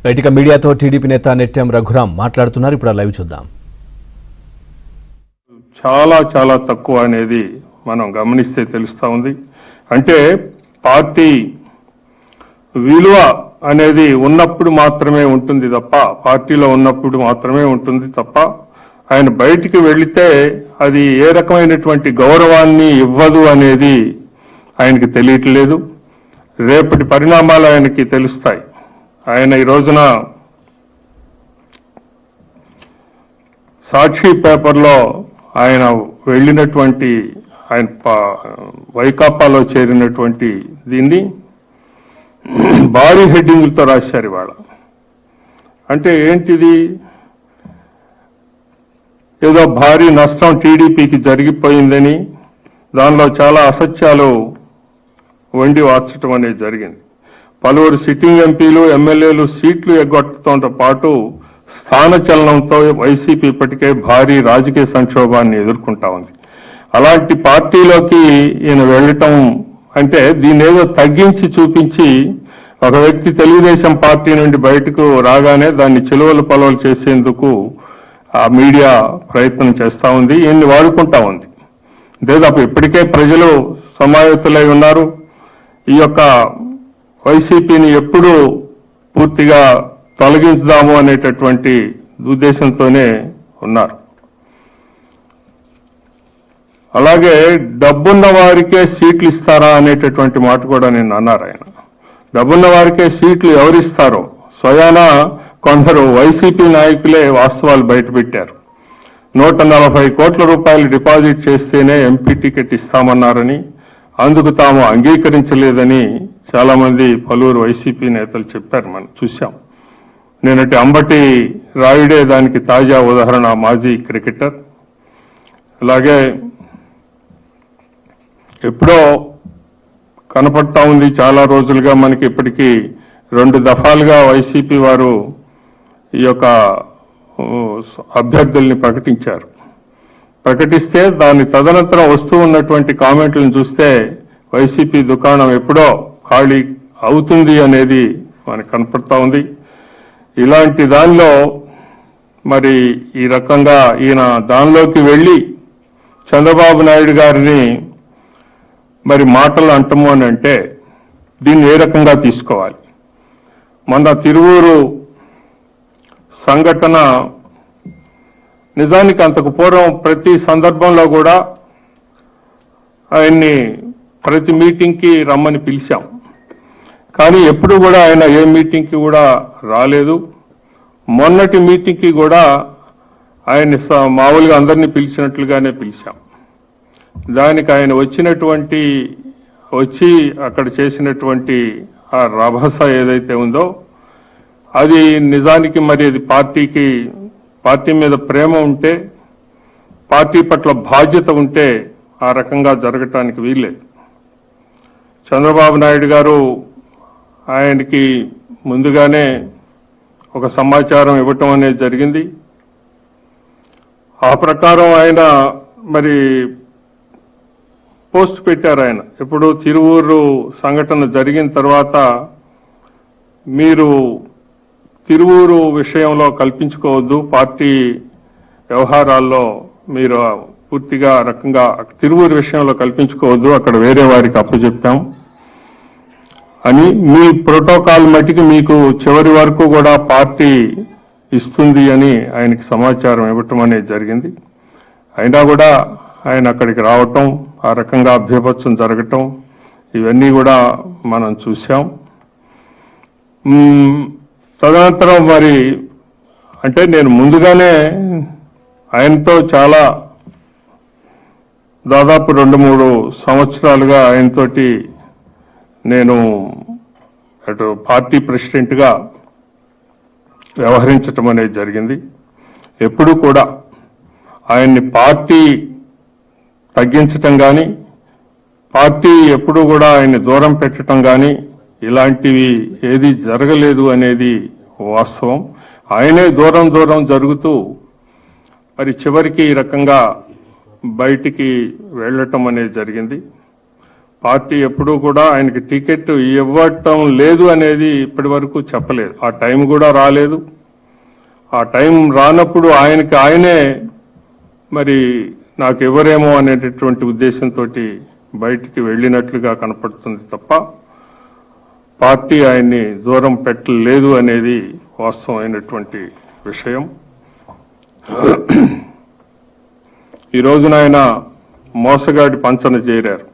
Right మీడియాతో TDP నేత నెట్టెం రఘురాం మాట్లాడుతున్నారు. ఇప్పుడు లైవ్ చూద్దాం. చాలా చాలా తక్కువ అనేది మనం గమనిస్తే తెలుస్తూ ఉంది. అంటే పార్టీ విలువ అనేది ఉన్నప్పుడు మాత్రమే ఉంటుంది తప్ప, పార్టీలో ఉన్నప్పుడు మాత్రమే ఉంటుంది తప్ప ఆయన బయటికి వెళితే అది ఏ రకమైనటువంటి గౌరవాన్ని ఇవ్వదు అనేది ఆయనకి తెలియట్లేదు. రేపటి పరిణామాలు ఆయనకి తెలుస్తాయి. ఆయన ఈ రోజున సాక్షి పేపర్లో ఆయన వెళ్ళినటువంటి ఆయన వైకాపాలో చేరినటువంటి దీన్ని భారీ హెడ్డింగులతో రాశారు ఇవాళ. అంటే ఏంటిది? ఏదో భారీ నష్టం టీడీపీకి జరిగిపోయిందని, దానిలో చాలా అసత్యాలు వండి వార్చడం అనేది జరిగింది. పలువురు సిట్టింగ్ ఎంపీలు ఎమ్మెల్యేలు సీట్లు ఎగ్గొట్టడంతో పాటు స్థానచలనంతో వైసీపీ ఇప్పటికే భారీ రాజకీయ సంక్షోభాన్ని ఎదుర్కొంటా ఉంది. అలాంటి పార్టీలోకి ఈయన వెళ్ళటం అంటే దీన్ని ఏదో తగ్గించి చూపించి, ఒక వ్యక్తి తెలుగుదేశం పార్టీ నుండి బయటకు రాగానే దాన్ని చిలువలు పొలవలు చేసేందుకు ఆ మీడియా ప్రయత్నం చేస్తూ ఉంది, ఈయన్ని వాడుకుంటా ఉంది. అంతేతప్ప ఇప్పటికే ప్రజలు సమాయత్తులై ఉన్నారు. ఈ యొక్క వైసీపీని ఎప్పుడు పూర్తిగా తొలగించుదాము అనేటటువంటి ఉద్దేశంతోనే ఉన్నారు. అలాగే డబ్బున్న వారికే సీట్లు ఇస్తారా అనేటటువంటి మాట కూడా నేను అన్నారు ఆయన. డబ్బున్న వారికే సీట్లు ఎవరిస్తారో స్వయాన కొందరు వైసీపీ నాయకులే వాస్తవాలు బయటపెట్టారు. 140 కోట్ల రూపాయలు డిపాజిట్ చేస్తేనే ఎంపీ టికెట్ ఇస్తామన్నారని, అందుకు తాము అంగీకరించలేదని చాలా మంది పలువురు వైసీపీ నేతలు చెప్పారు. మనం చూసాం. నేనంటే అంబటి రాయుడే దానికి తాజా ఉదాహరణ, మాజీ క్రికెటర్. అలాగే ఎప్పుడో కనపడతా ఉంది, చాలా రోజులుగా మనకి ఇప్పటికీ 2 దఫాలుగా వైసీపీ వారు ఈ యొక్క అభ్యర్థుల్ని ప్రకటించారు. ప్రకటిస్తే దాని తదనంతరం వస్తూ ఉన్నటువంటి కామెంట్లను చూస్తే వైసీపీ దుకాణం ఎప్పుడో ఖాళీ అవుతుంది అనేది మనకు కనపడతా ఉంది. ఇలాంటి దానిలో మరి ఈ రకంగా ఈయన దానిలోకి వెళ్ళి చంద్రబాబు నాయుడు గారిని మరి మాటలు అంటము అని అంటే దీన్ని ఏ రకంగా తీసుకోవాలి? మొన్న తిరువూరు సంఘటన నిజానికి అంతకు పూర్వం ప్రతి సందర్భంలో కూడా ఆయన్ని ప్రతి మీటింగ్కి రమ్మని పిలిచాం, కానీ ఎప్పుడు కూడా ఆయన ఏ మీటింగ్కి కూడా రాలేదు. మొన్నటి మీటింగ్కి కూడా ఆయన్ని మామూలుగా అందరినీ పిలిచినట్లుగానే పిలిచాం. దానికి ఆయన వచ్చి అక్కడ చేసినటువంటి ఆ రభస ఏదైతే ఉందో అది నిజానికి మరి అది పార్టీ మీద ప్రేమ ఉంటే, పార్టీ పట్ల బాధ్యత ఉంటే ఆ రకంగా జరగటానికి వీల్లేదు. చంద్రబాబు నాయుడు గారు ఆయనకి ముందుగానే ఒక సమాచారం ఇవ్వటం అనేది జరిగింది. ఆ ప్రకారం ఆయన మరి పోస్ట్ పెట్టారు. ఆయన ఇప్పుడు తిరువూరు సంఘటన జరిగిన తర్వాత మీరు తిరువూరు విషయంలో కల్పించుకోవద్దు, పార్టీ వ్యవహారాల్లో మీరు పూర్తిగా రకంగా తిరువూరు విషయంలో కల్పించుకోవద్దు, అక్కడ వేరే వారికి అప్పచెప్పాం అని, మీ ప్రోటోకాల్ మట్టికి మీకు చివరి వరకు కూడా పార్టీ ఇస్తుంది అని ఆయనకి సమాచారం ఇవ్వటం అనేది జరిగింది. అయినా కూడా ఆయన అక్కడికి రావటం, ఆ రకంగా అభ్యపత్సం జరగటం ఇవన్నీ కూడా మనం చూసాం. తదనంతరం మరి అంటే నేను ముందుగానే ఆయనతో చాలా దాదాపు 2-3 సంవత్సరాలుగా ఆయనతోటి నేను అటు పార్టీ ప్రెసిడెంట్గా వ్యవహరించటం అనేది జరిగింది. ఎప్పుడు కూడా ఆయన్ని పార్టీ తగ్గించటం కానీ, పార్టీ ఎప్పుడు కూడా ఆయన్ని దూరం పెట్టడం కానీ ఇలాంటివి ఏది జరగలేదు అనేది వాస్తవం. ఆయనే దూరం జరుగుతూ మరి చివరికి ఈ రకంగా బయటికి వెళ్ళటం అనేది జరిగింది. పార్టీ ఎప్పుడూ కూడా ఆయనకి టికెట్ ఇవ్వటం లేదు అనేది ఇప్పటి వరకు చెప్పలేదు. ఆ టైం కూడా రాలేదు. ఆ టైం రానప్పుడు ఆయనే మరి నాకు ఎవరేమో అనేటటువంటి ఉద్దేశంతో బయటికి వెళ్ళినట్లుగా కనపడుతుంది తప్ప పార్టీ ఆయన్ని దూరం పెట్టలేదు అనేది వాస్తవమైనటువంటి విషయం. ఈ రోజున ఆయన మోసగాడి పంచన చేరారు.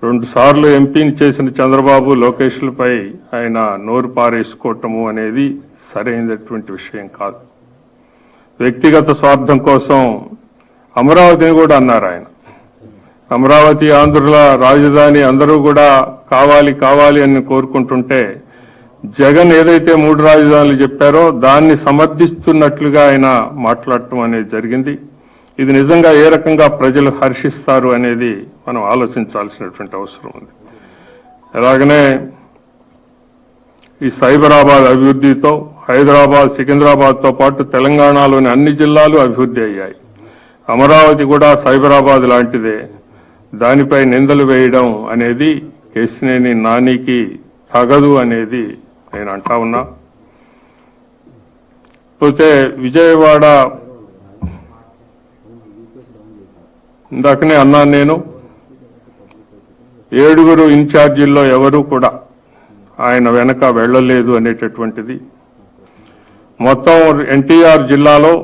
2 సార్లు ఎంపీని చేసిన చంద్రబాబు లోకేష్లపై ఆయన నోరు పారేసుకోవటము అనేది సరైనటువంటి విషయం కాదు. వ్యక్తిగత స్వార్థం కోసం అమరావతిని కూడా అన్నారు ఆయన. అమరావతి ఆంధ్రుల రాజధాని అందరూ కూడా కావాలి అని కోరుకుంటుంటే జగన్ ఏదైతే 3 రాజధానులు చెప్పారో దాన్ని సమర్థిస్తున్నట్లుగా ఆయన మాట్లాడటం అనేది జరిగింది. ఇది నిజంగా ఏ రకంగా ప్రజలు హర్షిస్తారు అనేది మనం ఆలోచించాల్సినటువంటి అవసరం ఉంది. అలాగనే ఈ సైబరాబాద్ అభివృద్ధితో హైదరాబాద్, సికింద్రాబాద్తో పాటు తెలంగాణలోని అన్ని జిల్లాలు అభివృద్ధి అయ్యాయి. అమరావతి కూడా సైబరాబాద్ లాంటిదే. దానిపై నిందలు వేయడం అనేది కేశినేని నానికి తగదు అనేది నేను అంటా ఉన్నా. పోతే విజయవాడ ఇందాకనే అన్నాను నేను, 7 ఇన్ఛార్జీల్లో ఎవరు కూడా ఆయన వెనక వెళ్ళలేదు అనేటటువంటిది. మొత్తం ఎన్టీఆర్ జిల్లాలో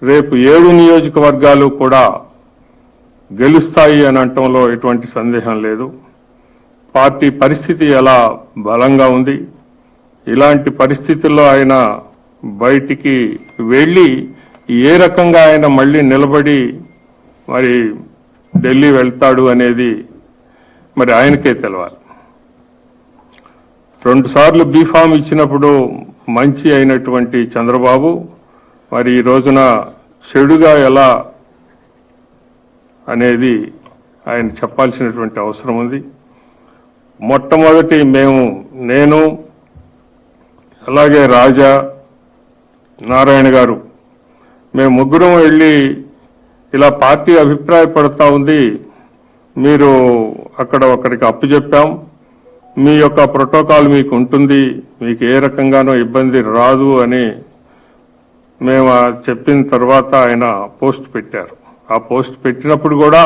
రేపు 7 నియోజకవర్గాలు కూడా గెలుస్తాయి అని అనటంలో ఎటువంటి సందేహం లేదు. పార్టీ పరిస్థితి ఎలా బలంగా ఉంది. ఇలాంటి పరిస్థితుల్లో ఆయన బయటికి వెళ్ళి ఏ రకంగా ఆయన మళ్ళీ నిలబడి మరి ఢిల్లీ వెళ్తాడు అనేది మరి ఆయనకే తెలవాలి. 2 సార్లు బీఫామ్ ఇచ్చినప్పుడు మంచి అయినటువంటి చంద్రబాబు మరి ఈ రోజున చెడుగా ఎలా అనేది ఆయన చెప్పాల్సినటువంటి అవసరం ఉంది. మొట్టమొదటి నేను అలాగే రాజా, నారాయణ గారు, మేము ముగ్గురం వెళ్ళి ఇలా పార్టీ అభిప్రాయపడతా ఉంది, మీరు అక్కడ ఒకరికి అప్పు చెప్పాం, మీ యొక్క ప్రోటోకాల్ మీకు ఉంటుంది, మీకు ఏ రకంగానో ఇబ్బంది రాదు అని మేము చెప్పిన తర్వాత ఆయన పోస్ట్ పెట్టారు. ఆ పోస్ట్ పెట్టినప్పుడు కూడా